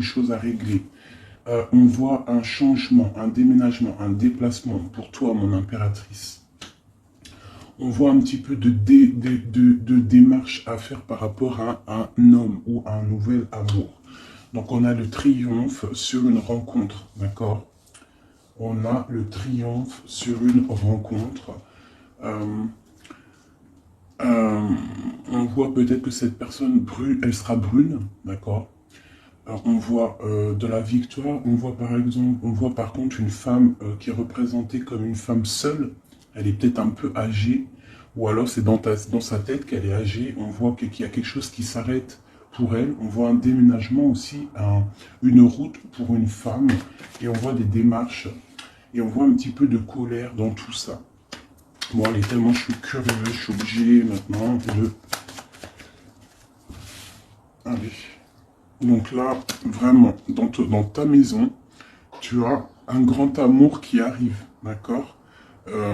chose à régler. On voit un changement, un déménagement, un déplacement pour toi, mon impératrice. On voit un petit peu de démarche à faire par rapport à un homme ou à un nouvel amour. Donc on a le triomphe sur une rencontre, d'accord? On a le triomphe sur une rencontre. Euh, on voit peut-être que cette personne brûle, elle sera brune, d'accord? On voit de la victoire, on voit par exemple, on voit par contre une femme qui est représentée comme une femme seule. Elle est peut-être un peu âgée, ou alors c'est dans sa tête qu'elle est âgée. On voit qu'il y a quelque chose qui s'arrête pour elle. On voit un déménagement aussi, une route pour une femme, et on voit des démarches, et on voit un petit peu de colère dans tout ça. Bon, allez, tellement je suis curieux, je suis obligé maintenant de... Allez. Donc là, vraiment, dans ta maison, tu as un grand amour qui arrive, d'accord?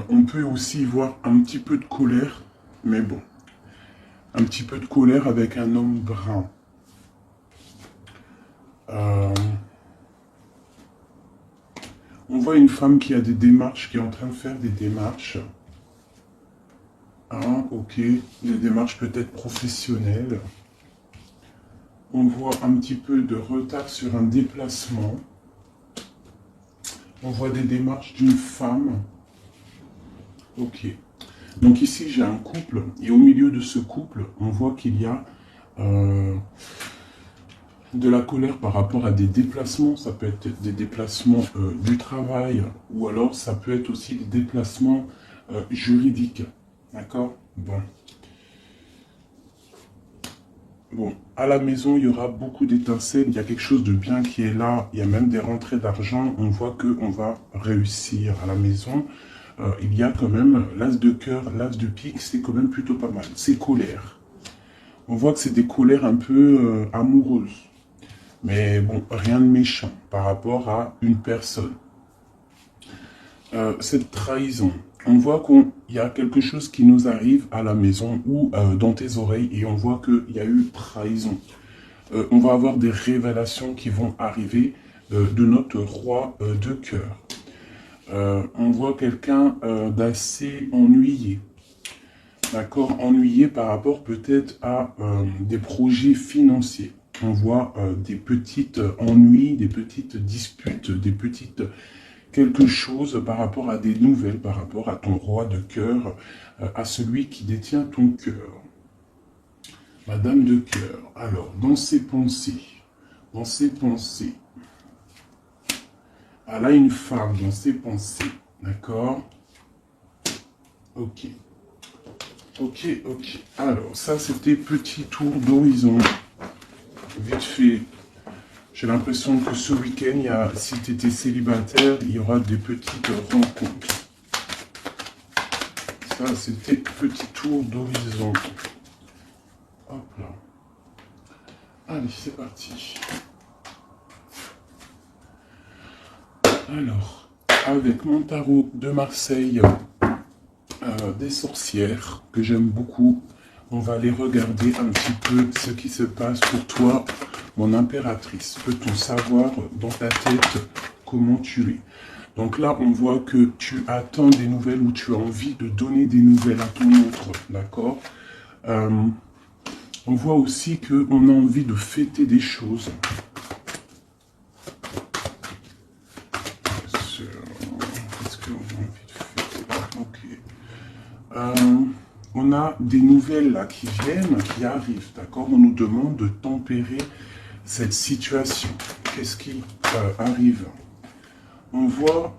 On peut aussi voir un petit peu de colère, mais bon, un petit peu de colère avec un homme brun. On voit une femme qui a des démarches, qui est en train de faire des démarches. Ah, ok, des démarches peut-être professionnelles. On voit un petit peu de retard sur un déplacement. On voit des démarches d'une femme. Ok. Donc ici, j'ai un couple. Et au milieu de ce couple, on voit qu'il y a de la colère par rapport à des déplacements. Ça peut être des déplacements du travail. Ou alors, ça peut être aussi des déplacements juridiques. D'accord? Bon. Bon, à la maison, il y aura beaucoup d'étincelles, il y a quelque chose de bien qui est là, il y a même des rentrées d'argent, on voit qu'on va réussir à la maison. Il y a quand même l'as de cœur, l'as de pique, c'est quand même plutôt pas mal. C'est colère. On voit que c'est des colères un peu amoureuses. Mais bon, rien de méchant par rapport à une personne. Cette trahison, on voit qu'il y a quelque chose qui nous arrive à la maison ou dans tes oreilles et on voit qu'il y a eu trahison. On va avoir des révélations qui vont arriver de notre roi de cœur. On voit quelqu'un d'assez ennuyé. D'accord? Ennuyé par rapport peut-être à des projets financiers. On voit des petites ennuis, des petites disputes, des petites... quelque chose par rapport à des nouvelles, par rapport à ton roi de cœur, à celui qui détient ton cœur. Madame de cœur, alors, dans ses pensées, elle a une femme dans ses pensées, d'accord? Ok, alors, ça c'était petit tour d'horizon, vite fait. J'ai l'impression que ce week-end, si tu étais célibataire, il y aura des petites rencontres. Ça, c'était petit tour d'horizon. Hop là. Allez, c'est parti. Alors, avec mon tarot de Marseille, des sorcières, que j'aime beaucoup, on va aller regarder un petit peu ce qui se passe pour toi, mon impératrice. Peut-on savoir dans ta tête comment tu es? Donc là, on voit que tu attends des nouvelles ou tu as envie de donner des nouvelles à ton autre, d'accord? On voit aussi qu'on a envie de fêter des choses. Qu'est-ce qu'on a envie de fêter? Ok. On a des nouvelles là qui viennent, qui arrivent, d'accord? On nous demande de tempérer cette situation. Qu'est-ce qui arrive? On voit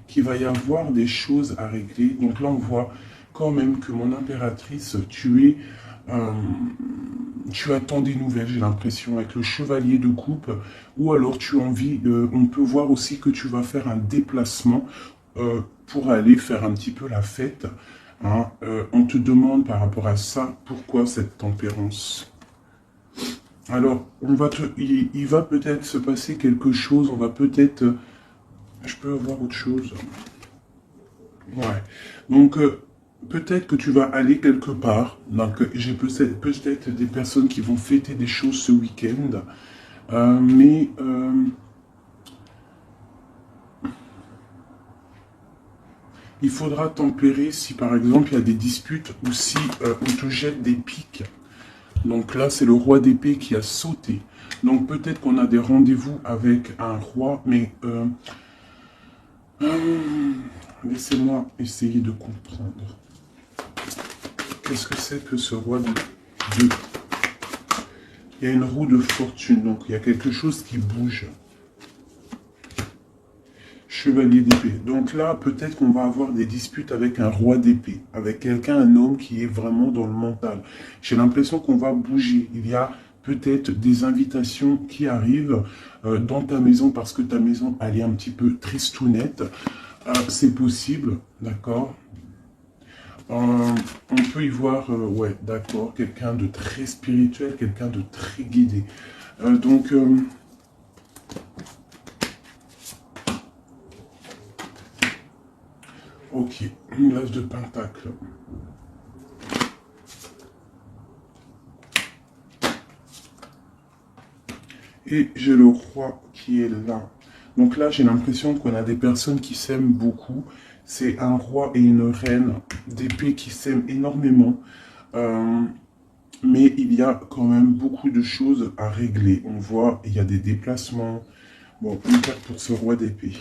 qu'il va y avoir des choses à régler. Donc là, on voit quand même que mon impératrice, tu attends des nouvelles, j'ai l'impression, avec le chevalier de coupe. Ou alors tu as envie, on peut voir aussi que tu vas faire un déplacement pour aller faire un petit peu la fête. Hein. On te demande par rapport à ça, pourquoi cette tempérance? Alors, il va peut-être se passer quelque chose, on va peut-être... je peux avoir autre chose. Ouais. Donc, peut-être que tu vas aller quelque part. Donc, j'ai peut-être des personnes qui vont fêter des choses ce week-end. Mais il faudra tempérer si par exemple il y a des disputes ou si on te jette des piques. Donc là, c'est le roi d'épée qui a sauté. Donc peut-être qu'on a des rendez-vous avec un roi, mais laissez-moi essayer de comprendre. Qu'est-ce que c'est que ce roi de... Il y a une roue de fortune, donc il y a quelque chose qui bouge. Chevalier d'épée. Donc là, peut-être qu'on va avoir des disputes avec un roi d'épée, avec quelqu'un, un homme qui est vraiment dans le mental. J'ai l'impression qu'on va bouger. Il y a peut-être des invitations qui arrivent dans ta maison parce que ta maison, elle est un petit peu tristounette. C'est possible, d'accord. On peut y voir, ouais, d'accord, quelqu'un de très spirituel, quelqu'un de très guidé. Donc... ok, l'as de pentacle. Et j'ai le roi qui est là. Donc là, j'ai l'impression qu'on a des personnes qui s'aiment beaucoup. C'est un roi et une reine d'épée qui s'aiment énormément. Mais il y a quand même beaucoup de choses à régler. On voit, il y a des déplacements. Bon, une carte pour ce roi d'épée.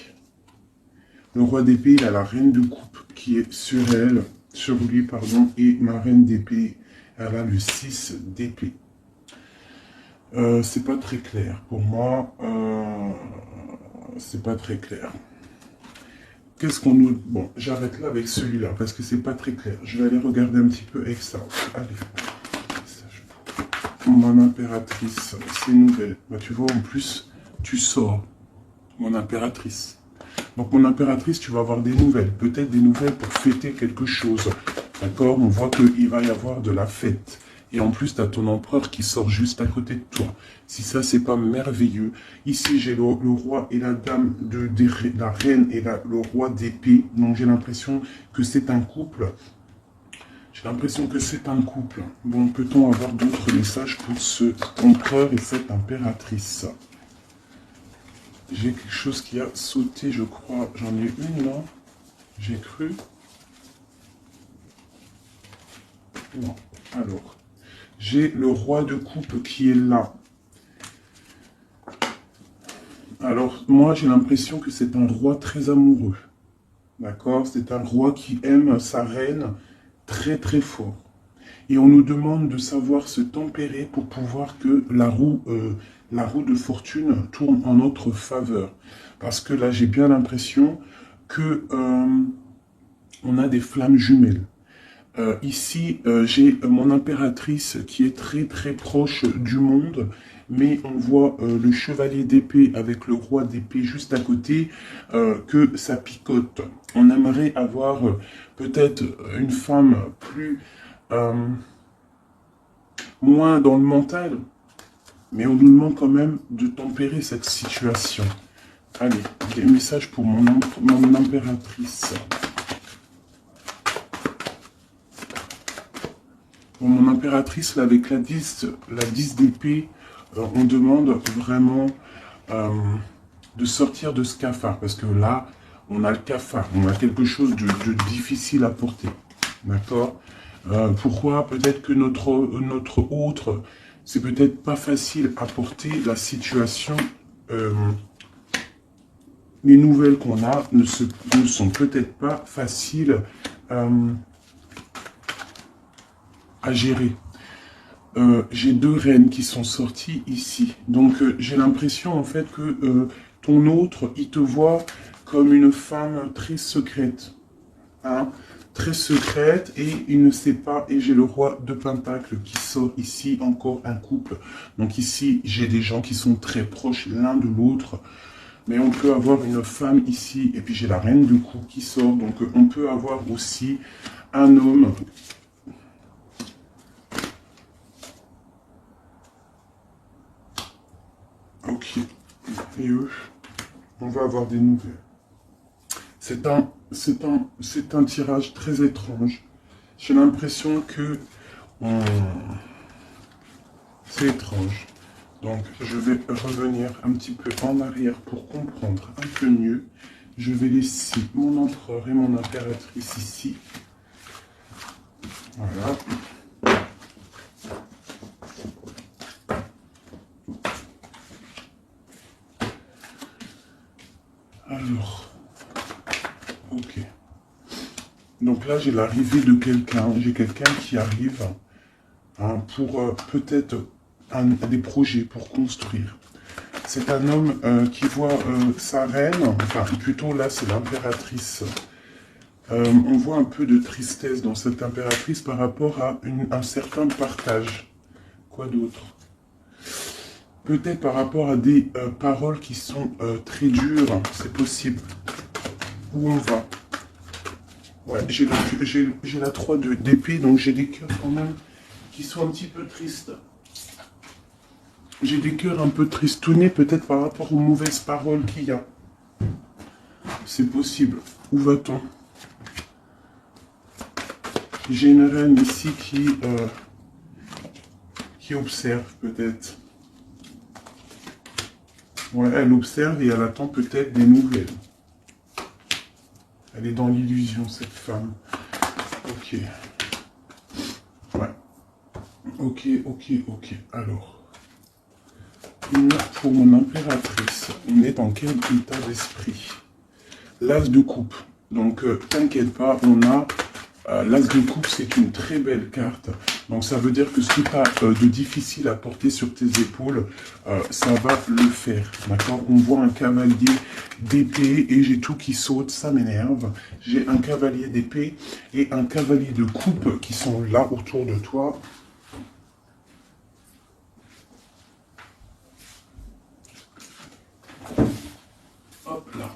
Le roi d'épée, il a la reine de coupe qui est sur elle, sur lui, pardon, et ma reine d'épée, elle a le 6 d'épée. C'est pas très clair. Pour moi, c'est pas très clair. Qu'est-ce qu'on nous... Bon, j'arrête là avec celui-là, parce que c'est pas très clair. Je vais aller regarder un petit peu avec ça. Allez. Mon impératrice, c'est nouvelle. Bah, tu vois, en plus, tu sors. Mon impératrice. Donc, mon impératrice, tu vas avoir des nouvelles. Peut-être des nouvelles pour fêter quelque chose. D'accord? On voit qu'il va y avoir de la fête. Et en plus, tu as ton empereur qui sort juste à côté de toi. Si ça, c'est pas merveilleux. Ici, j'ai le roi et la dame, la reine et le roi d'épée. Donc, j'ai l'impression que c'est un couple. J'ai l'impression que c'est un couple. Bon, peut-on avoir d'autres messages pour ce empereur et cette impératrice? J'ai quelque chose qui a sauté, je crois. J'en ai une, là. J'ai cru. Non. Alors, j'ai le roi de coupe qui est là. Alors, moi, j'ai l'impression que c'est un roi très amoureux. D'accord? C'est un roi qui aime sa reine très, très fort. Et on nous demande de savoir se tempérer pour pouvoir que la roue de fortune tourne en notre faveur. Parce que là, j'ai bien l'impression que on a des flammes jumelles. Ici, j'ai mon impératrice qui est très très proche du monde, mais on voit le chevalier d'épée avec le roi d'épée juste à côté, que ça picote. On aimerait avoir peut-être une femme plus... moins dans le mental, mais on nous demande quand même de tempérer cette situation. Allez, des messages pour mon impératrice. Pour mon impératrice, là, avec la 10 d'épée, on demande vraiment de sortir de ce cafard. Parce que là, on a le cafard. On a quelque chose de difficile à porter. D'accord? Pourquoi? Peut-être que notre autre, c'est peut-être pas facile à porter la situation. Les nouvelles qu'on a ne sont peut-être pas faciles à gérer. J'ai deux reines qui sont sorties ici. Donc, j'ai l'impression, en fait, que ton autre, il te voit comme une femme très secrète. Hein, très secrète, et il ne sait pas. Et j'ai le roi de Pentacle qui sort ici, encore un couple. Donc, ici, j'ai des gens qui sont très proches l'un de l'autre. Mais on peut avoir une femme ici. Et puis, j'ai la reine de coupe qui sort. Donc, on peut avoir aussi un homme... Ok. Et eux, on va avoir des nouvelles. C'est un tirage très étrange. J'ai l'impression que... c'est étrange. Donc, je vais revenir un petit peu en arrière pour comprendre un peu mieux. Je vais laisser mon empereur et mon impératrice ici. Voilà. Alors, ok. Donc là, j'ai l'arrivée de quelqu'un. J'ai quelqu'un qui arrive hein, pour peut-être des projets pour construire. C'est un homme qui voit sa reine, enfin plutôt là c'est l'impératrice. On voit un peu de tristesse dans cette impératrice par rapport à un certain partage. Quoi d'autre? Peut-être par rapport à des paroles qui sont très dures, c'est possible. Où on va? Ouais, j'ai la 3 d'épée, donc j'ai des cœurs quand même qui sont un petit peu tristes. J'ai des cœurs un peu tristounés, peut-être par rapport aux mauvaises paroles qu'il y a. C'est possible. Où va-t-on? J'ai une reine ici qui observe peut-être. Ouais, elle observe et elle attend peut-être des nouvelles. Elle est dans l'illusion, cette femme. Ok. Ouais. Ok. Alors. Pour mon impératrice, on est dans quel état d'esprit? L'as de coupe. Donc, t'inquiète pas, on a... l'as de coupe, c'est une très belle carte. Donc, ça veut dire que ce que tu as de difficile à porter sur tes épaules, ça va le faire. D'accord? On voit un cavalier d'épée et j'ai tout qui saute, ça m'énerve. J'ai un cavalier d'épée et un cavalier de coupe qui sont là autour de toi. Hop là.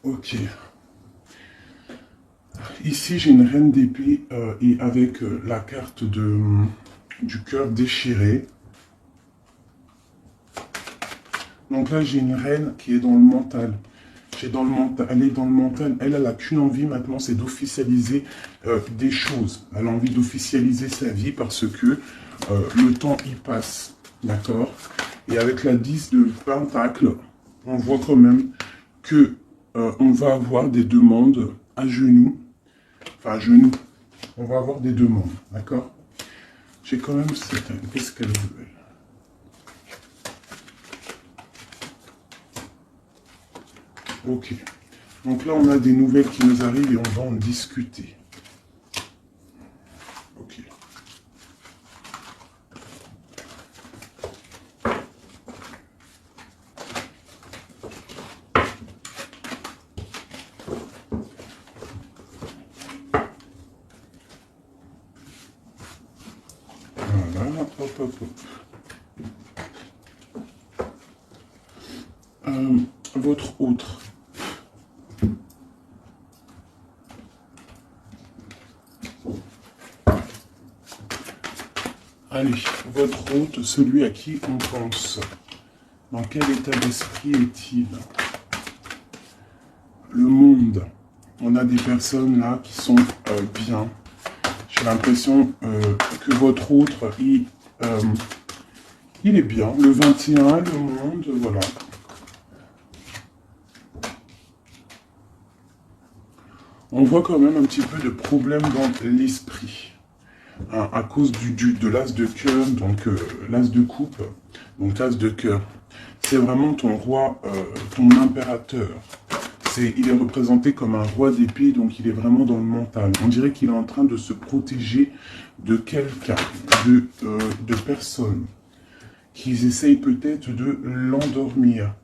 Ok. Ici, j'ai une reine d'épée et avec la carte du cœur déchiré. Donc là, j'ai une reine qui est dans le mental. Elle est dans le mental. Elle n'a qu'une envie maintenant, c'est d'officialiser des choses. Elle a envie d'officialiser sa vie parce que le temps y passe. D'accord? Et avec la 10 de Pentacle, on voit quand même que on va avoir des demandes à genoux. Enfin, à genoux. On va avoir des demandes. D'accord? J'ai quand même cette... Qu'est-ce qu'elle veut, elle? Ok. Donc là, on a des nouvelles qui nous arrivent et on va en discuter. Ok. Voilà, hop. Votre autre. Allez, votre hôte, celui à qui on pense. Dans quel état d'esprit est-il? Le monde. On a des personnes là qui sont bien. J'ai l'impression que votre autre, il est bien. Le 21, le monde, voilà. On voit quand même un petit peu de problème dans l'esprit. Hein, à cause de l'as de cœur, donc l'as de coupe, donc l'as de cœur. C'est vraiment ton roi, ton impérateur. Il est représenté comme un roi d'épée, donc il est vraiment dans le mental. On dirait qu'il est en train de se protéger de quelqu'un, de personnes, qui essayent peut-être de l'endormir.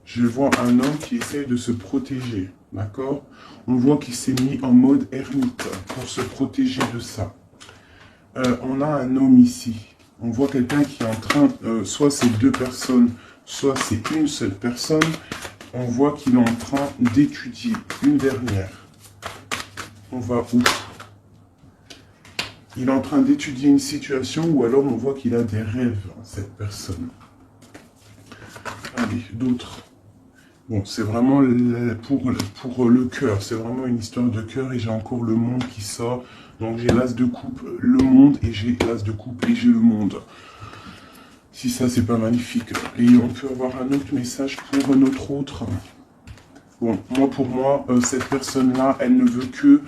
Je vois un homme qui essaie de se protéger, d'accord? On voit qu'il s'est mis en mode ermite pour se protéger de ça. On a un homme ici. On voit quelqu'un qui est en train, soit c'est deux personnes, soit c'est une seule personne. On voit qu'il est en train d'étudier une dernière. On va où? Il est en train d'étudier une situation ou alors on voit qu'il a des rêves, cette personne. Allez, d'autres. Bon, c'est vraiment pour le cœur. C'est vraiment une histoire de cœur et j'ai encore le monde qui sort. Donc j'ai l'as de coupe, le monde et j'ai l'as de coupe et j'ai le monde. Si ça, c'est pas magnifique. Et on peut avoir un autre message pour notre autre. Bon, pour moi, cette personne-là, elle ne veut que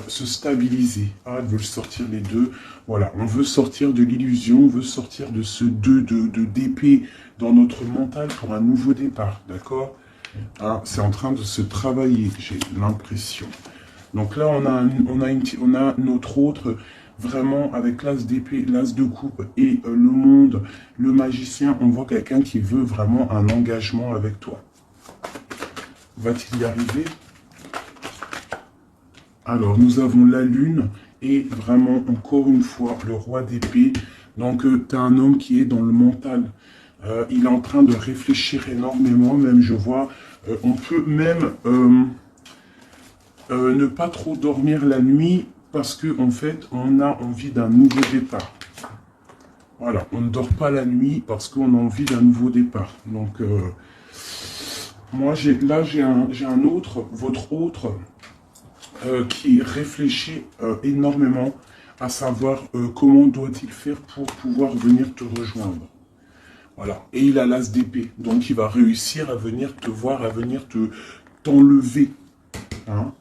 se stabiliser. Ah, elle veut sortir les deux. Voilà, on veut sortir de l'illusion, on veut sortir de ce d'épée dans notre mental pour un nouveau départ, d'accord? Ah, c'est en train de se travailler, j'ai l'impression. Donc là, on a notre autre, vraiment, avec l'as d'épée, l'as de coupe et le monde, le magicien, on voit quelqu'un qui veut vraiment un engagement avec toi. Va-t-il y arriver? Alors, nous avons la lune et vraiment, encore une fois, le roi d'épée. Donc, tu as un homme qui est dans le mental. Il est en train de réfléchir énormément, même je vois, on peut même ne pas trop dormir la nuit parce que en fait, on a envie d'un nouveau départ. Voilà, on ne dort pas la nuit parce qu'on a envie d'un nouveau départ. Donc, moi, j'ai un autre, votre autre, qui réfléchit énormément à savoir comment doit-il faire pour pouvoir venir te rejoindre. Voilà. Et il a l'as d'épée. Donc, il va réussir à venir te voir, à venir t'enlever. Hein?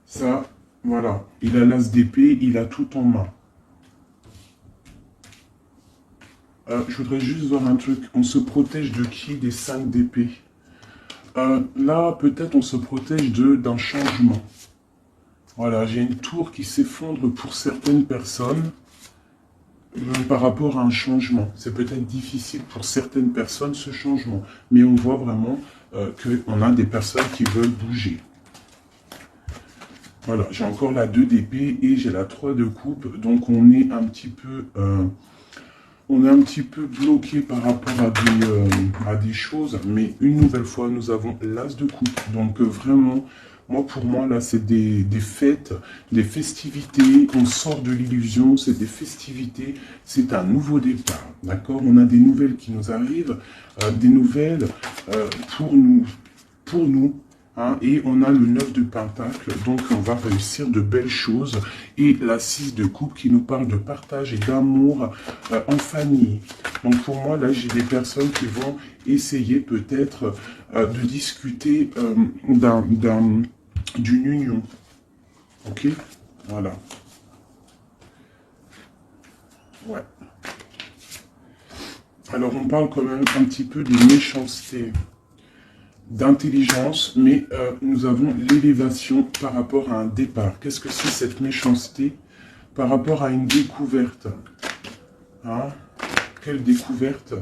Ça, voilà. Il a l'as d'épée, il a tout en main. Je voudrais juste voir un truc. On se protège de qui? Des 5 d'épée. Là, peut-être on se protège d'un changement. Voilà, j'ai une tour qui s'effondre pour certaines personnes. Par rapport à un changement. C'est peut-être difficile pour certaines personnes ce changement, mais on voit vraiment qu'on a des personnes qui veulent bouger. Voilà, j'ai encore la 2 d'épée et j'ai la 3 de coupe, donc on est un petit peu, bloqué par rapport à des choses, mais une nouvelle fois, nous avons l'as de coupe, donc vraiment, pour moi, là, c'est des fêtes, des festivités, on sort de l'illusion, c'est des festivités, c'est un nouveau départ, d'accord? On a des nouvelles qui nous arrivent, des nouvelles pour nous, hein, et on a le 9 de Pentacle, donc on va réussir de belles choses, et la 6 de coupe qui nous parle de partage et d'amour en famille. Donc pour moi, là, j'ai des personnes qui vont essayer peut-être de discuter d'une union. Ok? Voilà. Ouais. Alors, on parle quand même un petit peu de méchanceté, d'intelligence, mais nous avons l'élévation par rapport à un départ. Qu'est-ce que c'est cette méchanceté par rapport à une découverte? Hein? Quelle découverte?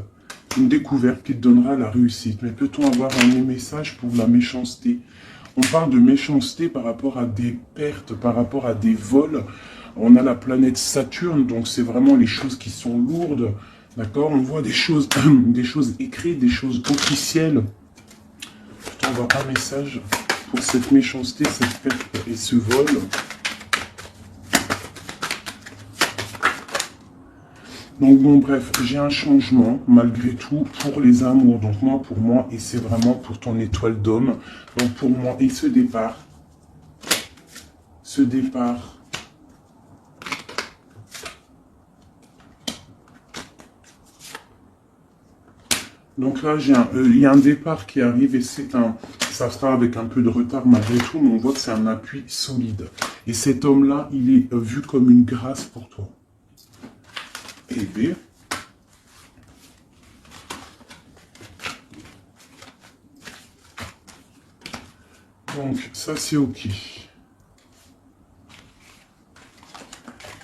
Une découverte qui te donnera la réussite. Mais peut-on avoir un message pour la méchanceté? On parle de méchanceté par rapport à des pertes, par rapport à des vols. On a la planète Saturne, donc c'est vraiment les choses qui sont lourdes. D'accord? On voit des choses, des choses écrites, des choses officielles. Peut-on avoir un message pour cette méchanceté, cette perte et ce vol? Donc bon, bref, j'ai un changement, malgré tout, pour les amours. Donc moi, pour moi, et c'est vraiment pour ton étoile d'homme. Donc pour moi, et ce départ, donc là, il y a un départ qui arrive et ça sera avec un peu de retard malgré tout, mais on voit que c'est un appui solide. Et cet homme-là, il est vu comme une grâce pour toi. Et B. Donc, ça c'est OK.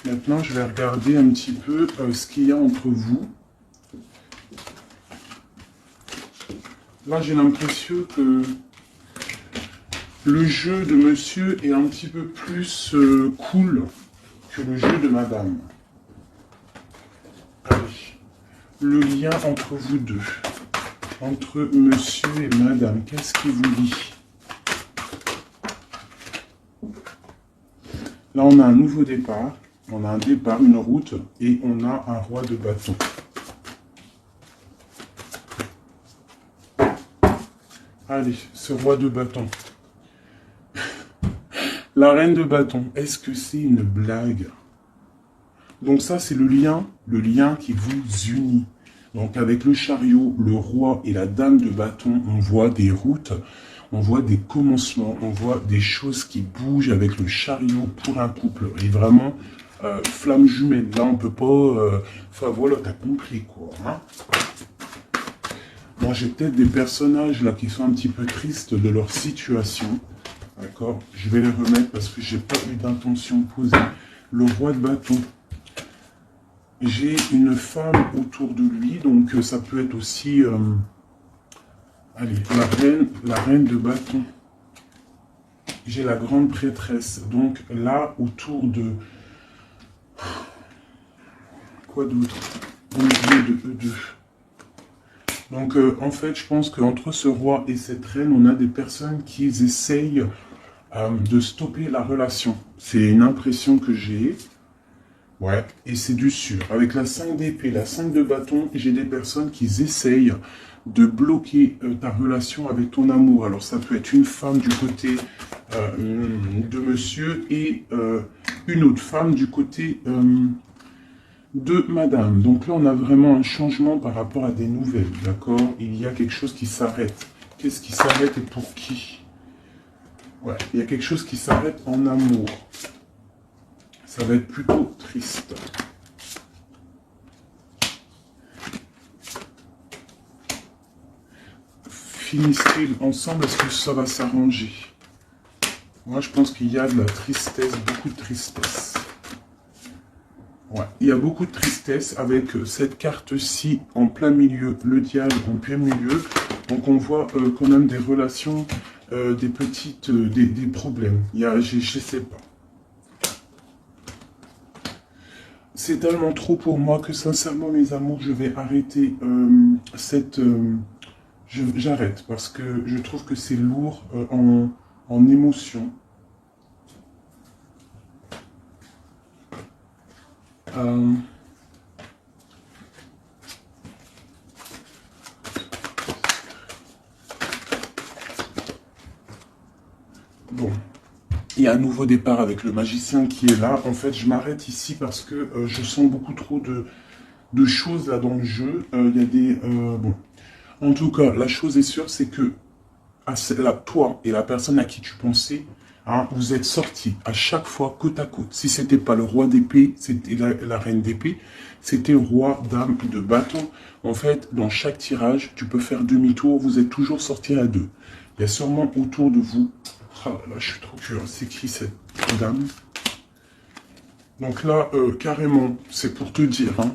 Maintenant, je vais regarder un petit peu ce qu'il y a entre vous. Là, j'ai l'impression que le jeu de monsieur est un petit peu plus cool que le jeu de madame. Allez, le lien entre vous deux, entre monsieur et madame, qu'est-ce qui vous lie? Là, on a un nouveau départ, on a un départ, une route, et on a un roi de bâton. Allez, ce roi de bâton. La reine de bâton, est-ce que c'est une blague? Donc ça, c'est le lien qui vous unit. Donc avec le chariot, le roi et la dame de bâton, on voit des routes, on voit des commencements, on voit des choses qui bougent avec le chariot pour un couple. Et vraiment, flamme jumelle, là on peut pas... Enfin voilà, t'as compris quoi. Hein. Bon, j'ai peut-être des personnages là qui sont un petit peu tristes de leur situation. D'accord? Je vais les remettre parce que j'ai pas eu d'intention posée. Le roi de bâton. J'ai une femme autour de lui, donc ça peut être aussi... allez, la reine de bâton. J'ai la grande prêtresse. Donc là, autour de... Quoi d'autre? Au milieu de eux deux. Donc en fait, je pense qu'entre ce roi et cette reine, on a des personnes qui essayent de stopper la relation. C'est une impression que j'ai. Ouais, et c'est du sûr. Avec la 5 d'épée, la 5 de bâton, j'ai des personnes qui essayent de bloquer ta relation avec ton amour. Alors ça peut être une femme du côté de monsieur et une autre femme du côté de madame. Donc là, on a vraiment un changement par rapport à des nouvelles, d'accord? Il y a quelque chose qui s'arrête. Qu'est-ce qui s'arrête et pour qui? Ouais, il y a quelque chose qui s'arrête en amour. Ça va être plutôt triste. Finissent-ils ensemble? Est-ce que ça va s'arranger? Moi, je pense qu'il y a de la tristesse, beaucoup de tristesse. Ouais, il y a beaucoup de tristesse avec cette carte-ci en plein milieu, le diable en plein milieu. Donc, on voit quand même des relations, des petites, des problèmes. Il y a, je sais pas. C'est tellement trop pour moi que sincèrement, mes amours, je vais arrêter j'arrête parce que je trouve que c'est lourd en émotion. Bon. Il y a un nouveau départ avec le magicien qui est là. En fait, je m'arrête ici parce que je sens beaucoup trop de choses là dans le jeu. Il y a des... bon. En tout cas, la chose est sûre, c'est que toi et la personne à qui tu pensais, hein, vous êtes sortis à chaque fois côte à côte. Si c'était pas le roi d'épée, c'était la reine d'épée, c'était roi, dame de bâton. En fait, dans chaque tirage, tu peux faire demi-tour, vous êtes toujours sortis à deux. Il y a sûrement autour de vous... Ah là, je suis trop curieux. C'est qui cette dame? Donc là, carrément, c'est pour te dire, hein,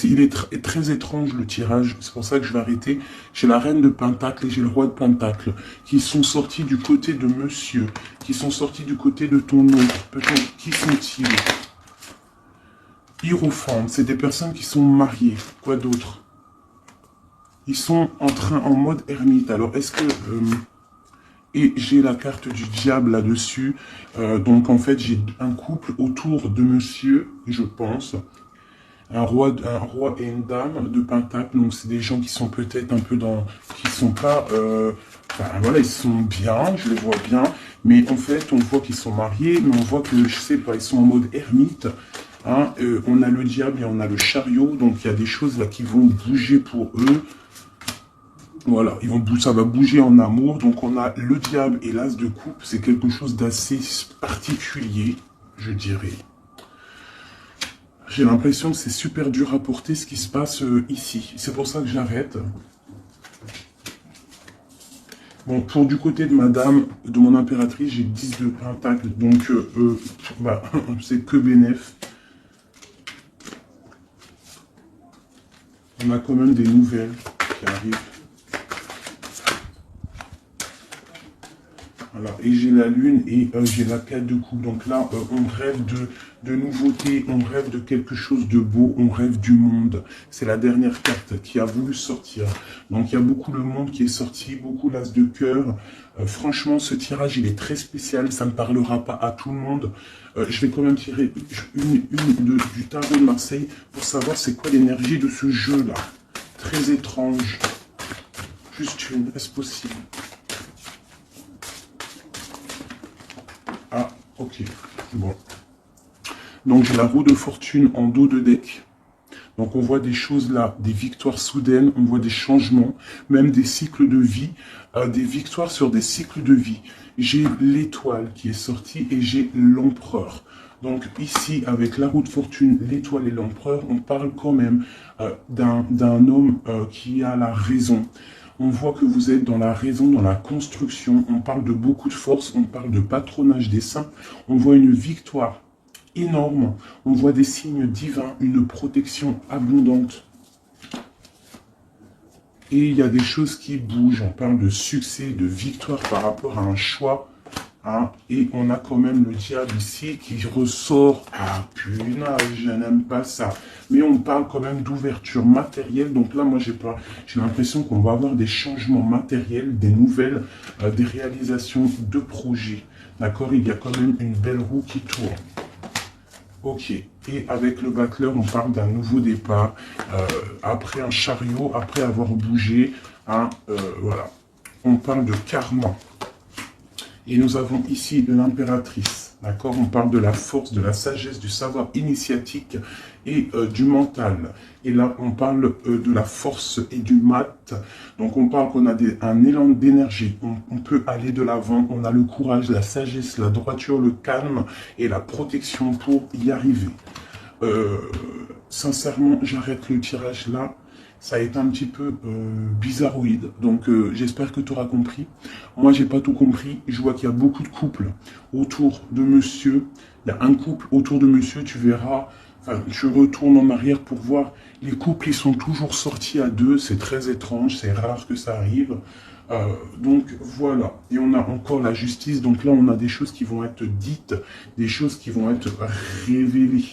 il est très étrange le tirage, c'est pour ça que je vais arrêter. J'ai la reine de Pentacle et j'ai le roi de Pentacle, qui sont sortis du côté de monsieur, qui sont sortis du côté de ton autre. Peut-être, qui sont-ils? Hiérophante, c'est des personnes qui sont mariées. Quoi d'autre? Ils sont en mode ermite. Alors, est-ce que... et j'ai la carte du diable là-dessus. Donc, en fait, j'ai un couple autour de monsieur, je pense. Un roi et une dame de Pentacle. Donc, c'est des gens qui sont peut-être un peu dans... qui sont pas... enfin, voilà, ils sont bien, je les vois bien. Mais en fait, on voit qu'ils sont mariés, mais on voit que, je sais pas, ils sont en mode ermite. Hein, on a le diable et on a le chariot. Donc, il y a des choses là qui vont bouger pour eux. Voilà, ça va bouger en amour. Donc, on a le diable et l'as de coupe. C'est quelque chose d'assez particulier, je dirais. J'ai l'impression que c'est super dur à porter ce qui se passe ici. C'est pour ça que j'arrête. Bon, pour du côté de madame, de mon impératrice, j'ai 10 de pentacle. Donc, bah, c'est que bénéf. On a quand même des nouvelles qui arrivent. Voilà, et j'ai la lune et j'ai la 4 de coupe. Donc là, on rêve de nouveautés, on rêve de quelque chose de beau, on rêve du monde. C'est la dernière carte qui a voulu sortir. Donc il y a beaucoup le monde qui est sorti, beaucoup l'as de cœur. Franchement, ce tirage, il est très spécial. Ça ne parlera pas à tout le monde. Je vais quand même tirer du tarot de Marseille pour savoir c'est quoi l'énergie de ce jeu-là. Très étrange. Juste une, est-ce possible? Ok, bon. Donc j'ai la roue de fortune en dos de deck. Donc on voit des choses là, des victoires soudaines, on voit des changements, même des cycles de vie, des victoires sur des cycles de vie. J'ai l'étoile qui est sortie et j'ai l'empereur. Donc ici, avec la roue de fortune, l'étoile et l'empereur, on parle quand même d'un homme qui a la raison. On voit que vous êtes dans la raison, dans la construction. On parle de beaucoup de force, on parle de patronage des saints. On voit une victoire énorme. On voit des signes divins, une protection abondante. Et il y a des choses qui bougent. On parle de succès, de victoire par rapport à un choix. Hein, et on a quand même le diable ici qui ressort. Ah punaise, je n'aime pas ça. Mais on parle quand même d'ouverture matérielle. Donc là, moi, j'ai l'impression qu'on va avoir des changements matériels, des nouvelles, des réalisations de projets. D'accord? Il y a quand même une belle roue qui tourne. Ok, et avec le battleur, on parle d'un nouveau départ, après un chariot, après avoir bougé, hein, voilà. On parle de karma. Et nous avons ici l'impératrice, d'accord? On parle de la force, de la sagesse, du savoir initiatique et du mental. Et là, on parle de la force et du mat. Donc, on parle qu'on a un élan d'énergie. On peut aller de l'avant. On a le courage, la sagesse, la droiture, le calme et la protection pour y arriver. Sincèrement, j'arrête le tirage là. Ça a été un petit peu bizarroïde. Donc, j'espère que tu auras compris. Moi, j'ai pas tout compris. Je vois qu'il y a beaucoup de couples autour de monsieur. Il y a un couple autour de monsieur, tu verras. Enfin, je retourne en arrière pour voir. Les couples, ils sont toujours sortis à deux. C'est très étrange. C'est rare que ça arrive. Donc, voilà. Et on a encore la justice. Donc là, on a des choses qui vont être dites. Des choses qui vont être révélées.